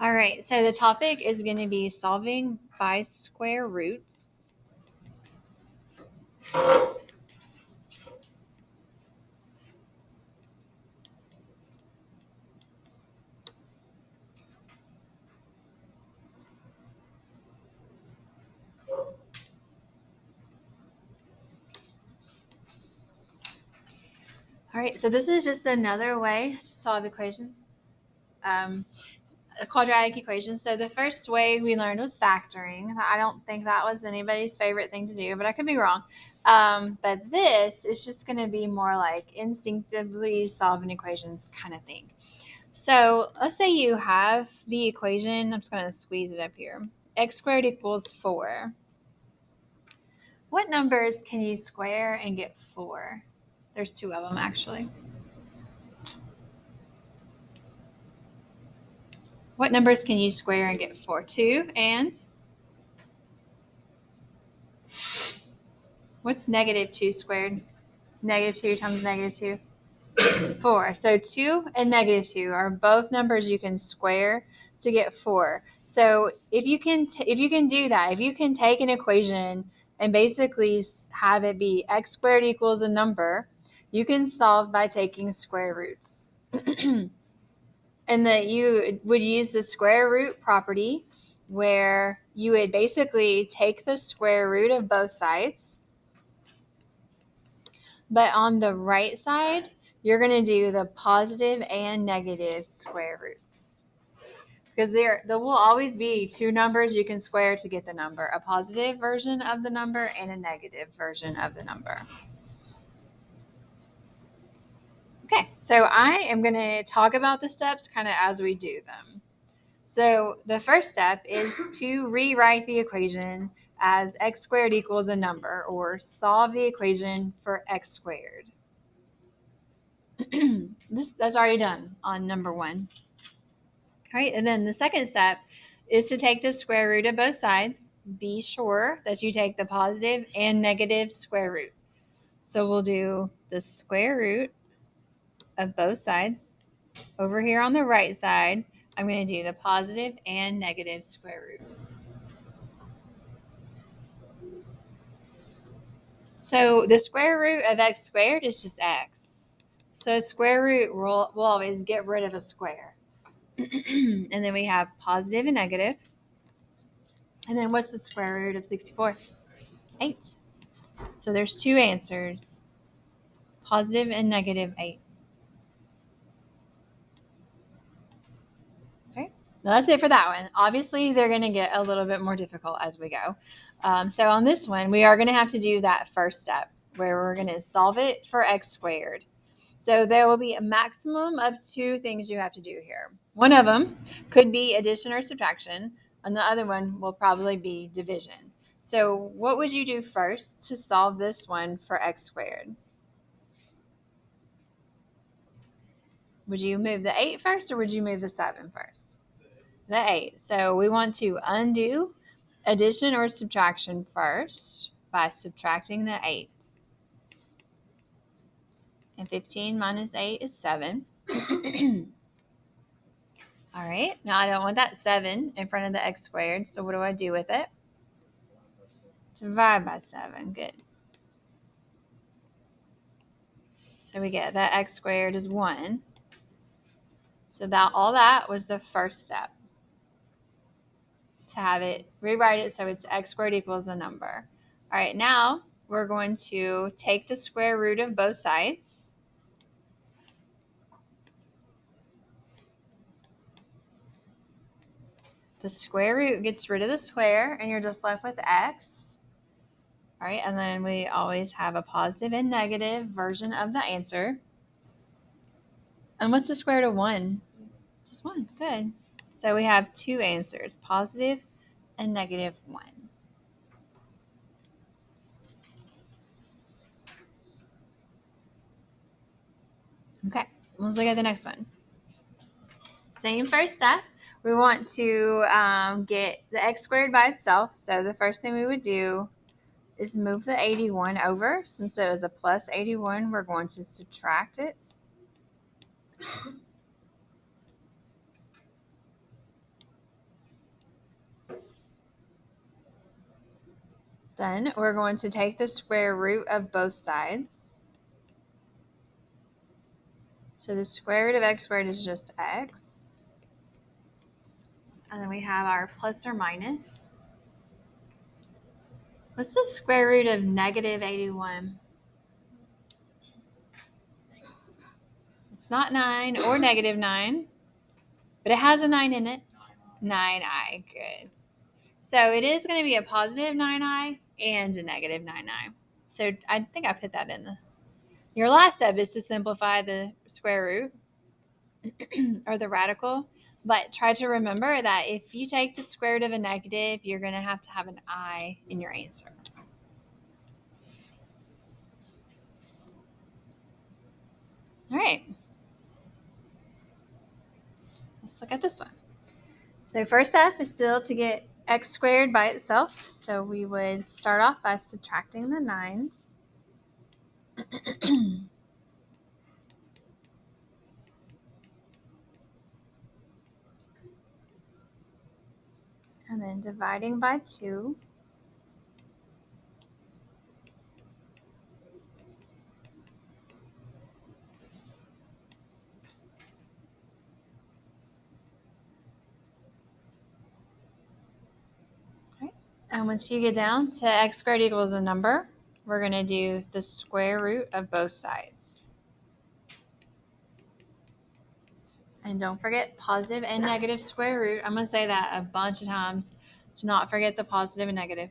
All right, so the topic is going to be solving by square roots. All right, so this is just another way to solve equations, a quadratic equation. So the first way we learned was factoring. I don't think that was anybody's favorite thing to do, but I could be wrong. But this is just going to be more like instinctively solving equations kind of thing. So let's say you have the equation. I'm just going to squeeze it up here. X squared equals 4. What numbers can you square and get 4? There's 2 of them, actually. What numbers can you square and get 4? 2 and what's negative 2 squared? Negative 2 times negative 2? 4. So 2 and negative 2 are both numbers you can square to get 4. So if you can do that, if you can take an equation and basically have it be x squared equals a number, you can solve by taking square roots. And that you would use the square root property where you would basically take the square root of both sides. But on the right side, you're going to do the positive and negative square roots. Because there will always be 2 numbers you can square to get the number, a positive version of the number and a negative version of the number. Okay, so I am going to talk about the steps kind of as we do them. So the first step is to rewrite the equation as x squared equals a number, or solve the equation for x squared. That's already done on number 1. All right, and then the second step is to take the square root of both sides. Be sure that you take the positive and negative square root. So we'll do the square root of both sides. Over here on the right side, I'm going to do the positive and negative square root. So the square root of x squared is just x. So square root will always get rid of a square. And then we have positive and negative. And then what's the square root of 64? 8. So there's 2 answers, positive and negative 8. Okay, now that's it for that one. Obviously, they're going to get a little bit more difficult as we go. So on this one, we are going to have to do that first step where we're going to solve it for x squared. So there will be a maximum of 2 things you have to do here. One of them could be addition or subtraction, and the other one will probably be division. So what would you do first to solve this one for x squared? Would you move the 8 first, or would you move the 7 first? The 8. So we want to undo addition or subtraction first by subtracting the 8. And 15 minus 8 is 7. All right, now I don't want that 7 in front of the x squared, so what do I do with it? Divide by 7, good. So we get that x squared is 1. So all that was the first step, to have it, rewrite it so it's x squared equals a number. All right, now we're going to take the square root of both sides. The square root gets rid of the square, and you're just left with x. All right, and then we always have a positive and negative version of the answer. And what's the square root of 1? Just 1, good. So we have 2 answers, positive and negative 1. Okay, let's look at the next one. Same first step. We want to get the x squared by itself. So the first thing we would do is move the 81 over. Since it was a plus 81, we're going to subtract it. Then we're going to take the square root of both sides. So the square root of x squared is just x. And then we have our plus or minus. What's the square root of negative 81? It's not 9 or negative 9, but it has a 9 in it. 9i, good. So it is going to be a positive 9i and a negative 9i. So I think I put that in your last step is to simplify the square root or the radical. But try to remember that if you take the square root of a negative, you're going to have an I in your answer. All right. Let's look at this one. So first step is still to get x squared by itself. So we would start off by subtracting the 9. And then dividing by 2. And once you get down to x squared equals a number, we're going to do the square root of both sides. And don't forget positive and negative square root. I'm going to say that a bunch of times to not forget the positive and negative.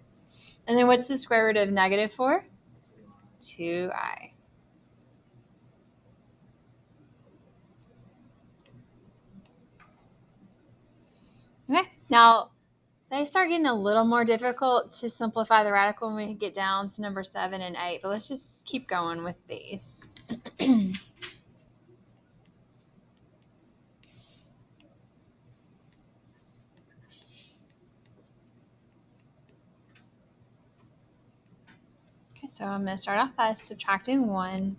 And then what's the square root of negative 4? 2i. Okay, now they start getting a little more difficult to simplify the radical when we get down to number 7 and 8, but let's just keep going with these. Okay, so I'm going to start off by subtracting 1.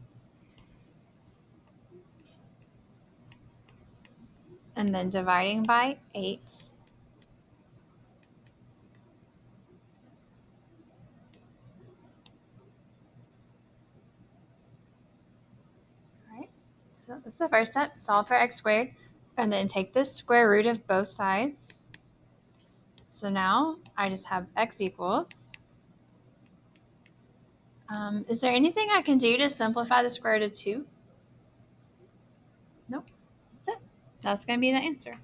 And then dividing by 8. All right, so that's the first step. Solve for x squared. And then take the square root of both sides. So now I just have x equals. Is there anything I can do to simplify the square root of 2? Nope. That's it. That's going to be the answer.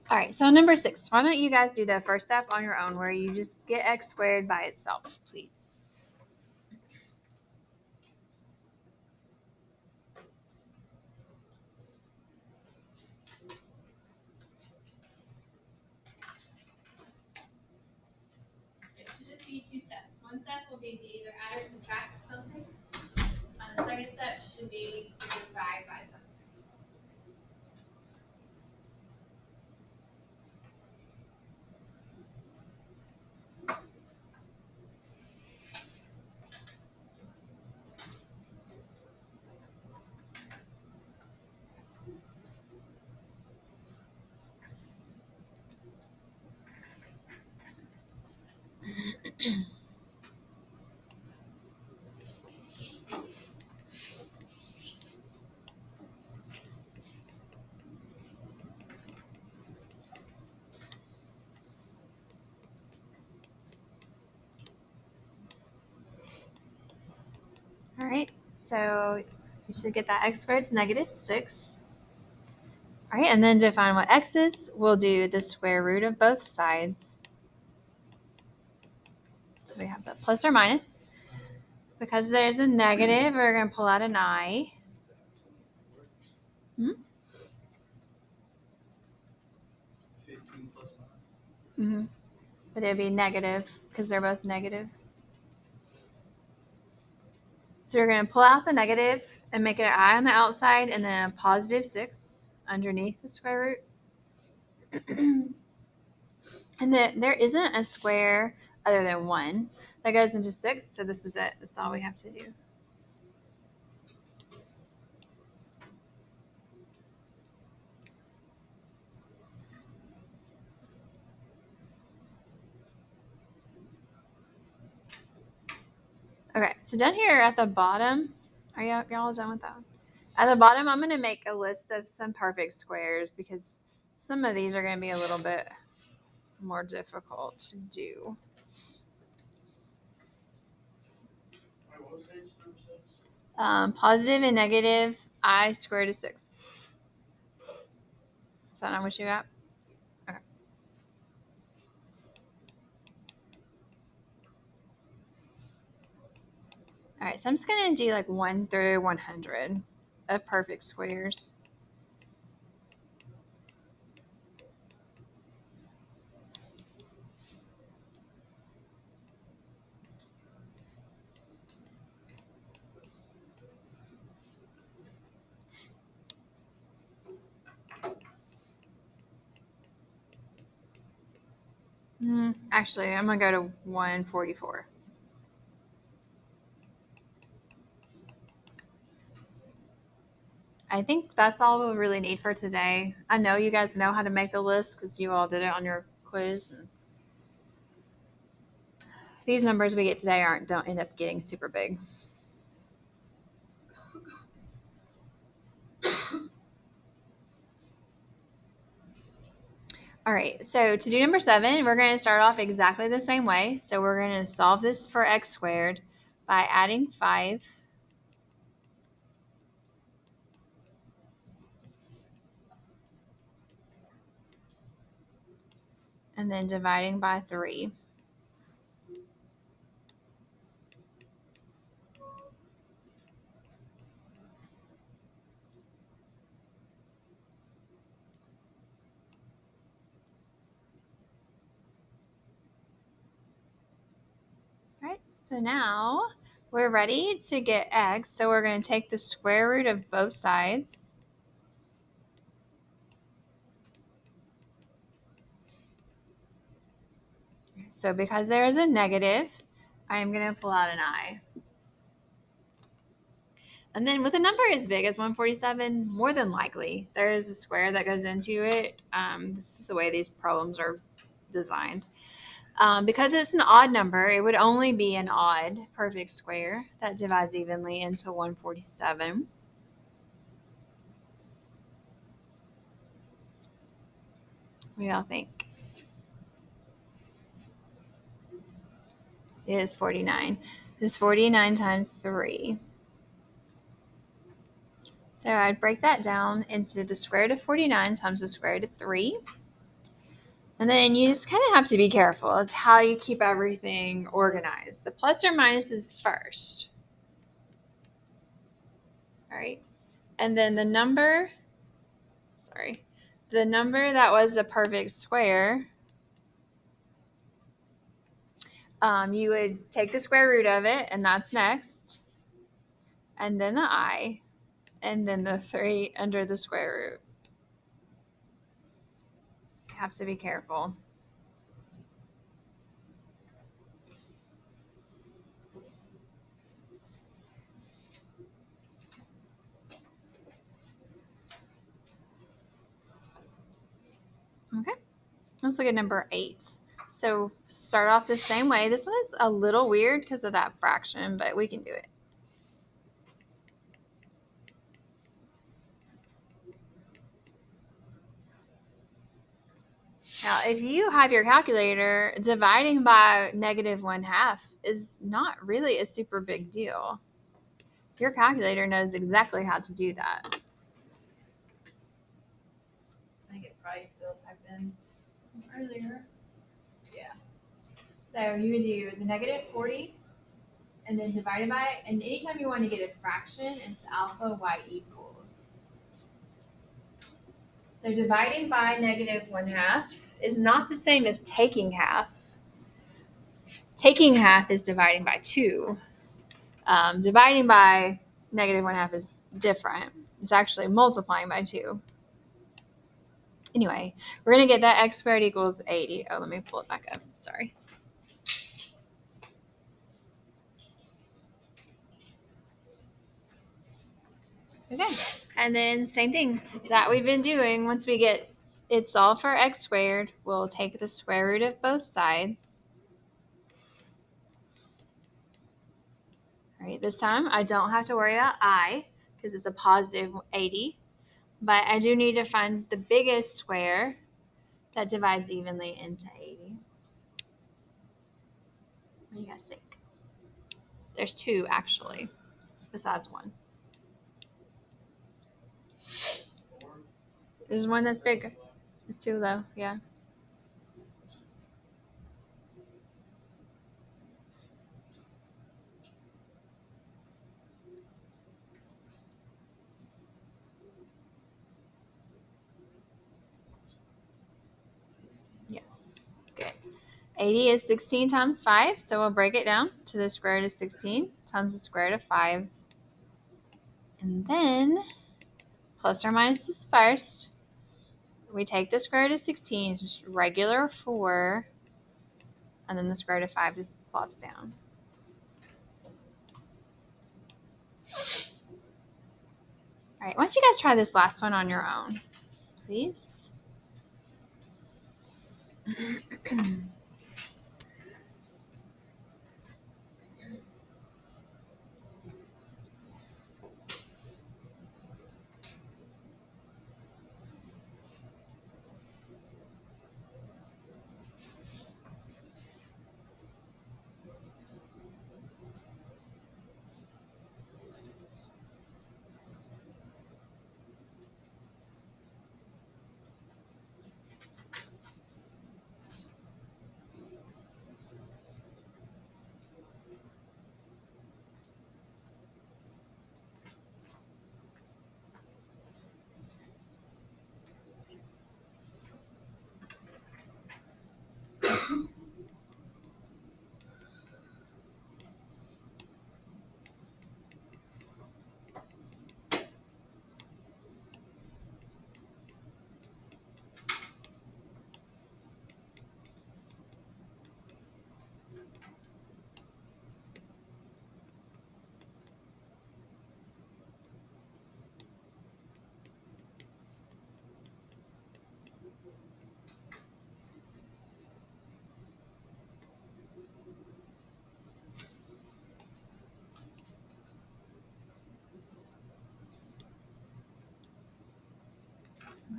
All right, so number 6. Why don't you guys do the first step on your own where you just get x squared by itself, please? It should just be 2 steps. One step will be to either add or subtract something. And the second step should be to divide by something. All right, so you should get that x squared is negative 6. All right, and then to find what x is, we'll do the square root of both sides. So we have the plus or minus. Because there's a negative, we're going to pull out an I. Mm-hmm. But it would be negative because they're both negative. So we're going to pull out the negative and make it an I on the outside and then a positive 6 underneath the square root. And then there isn't a square other than 1 that goes into 6, so this is it. That's all we have to do. Okay, so down here at the bottom, are y'all done with that? At the bottom, I'm going to make a list of some perfect squares because some of these are going to be a little bit more difficult to do. Positive and negative I squared is 6. Is that not what you got? Okay. All right, so I'm just going to do like 1 through 100 of perfect squares. Actually, I'm going to go to 144. I think that's all we'll really need for today. I know you guys know how to make the list because you all did it on your quiz. And these numbers we get today don't end up getting super big. All right, so to do number 7, we're going to start off exactly the same way. So we're going to solve this for x squared by adding 5. And then dividing by 3. All right, so now we're ready to get x. So we're going to take the square root of both sides. So because there is a negative, I am going to pull out an I. And then with a number as big as 147, more than likely, there is a square that goes into it. This is the way these problems are designed. Because it's an odd number, it would only be an odd perfect square that divides evenly into 147. What do y'all think? It is 49. It's 49 times 3. So I'd break that down into the square root of 49 times the square root of 3. And then you just kind of have to be careful. It's how you keep everything organized. The plus or minus is first. All right. And then the number that was a perfect square, you would take the square root of it, and that's next. And then the I, and then the 3 under the square root. You have to be careful. Okay, let's look at number 8. So start off the same way. This one is a little weird because of that fraction, but we can do it. Now, if you have your calculator, dividing by -1/2 is not really a super big deal. Your calculator knows exactly how to do that. I think it's probably still typed in earlier. Yeah. So you would do the -40 and then divided by, and anytime you want to get a fraction, it's alpha y equals. So dividing by -1/2 is not the same as taking half. Taking half is dividing by 2. Dividing by -1/2 is different. It's actually multiplying by 2. Anyway, we're going to get that x squared equals 80. Oh, let me pull it back up. Sorry. Okay. And then same thing that we've been doing. Once we get it solved for x squared, we'll take the square root of both sides. right, this time I don't have to worry about I because it's a positive 80, but I do need to find the biggest square that divides evenly into 80. What do you guys think? There's two actually, besides one. There's one that's bigger. It's too low, yeah. Yes. Good. 80 is 16 times 5, so we'll break it down to the square root of 16 times the square root of 5. And then plus or minus is first. We take the square root of 16, just regular 4, and then the square root of 5 just plops down. All right, why don't you guys try this last one on your own, please?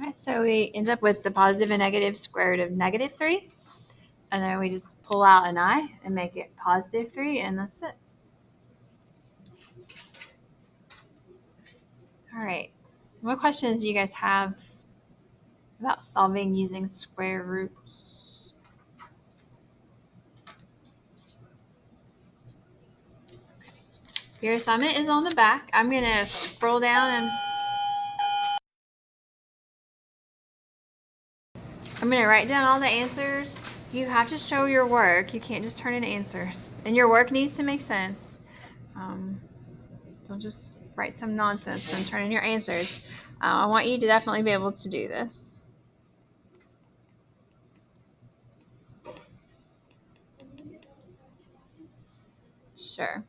Okay, so we end up with the positive and negative square root of negative 3. And then we just pull out an I and make it positive 3, and that's it. All right. What questions do you guys have about solving using square roots? Your assignment is on the back. I'm going to scroll down and I'm going to write down all the answers. You have to show your work. You can't just turn in answers. And your work needs to make sense. Don't just write some nonsense and turn in your answers. I want you to definitely be able to do this. Sure.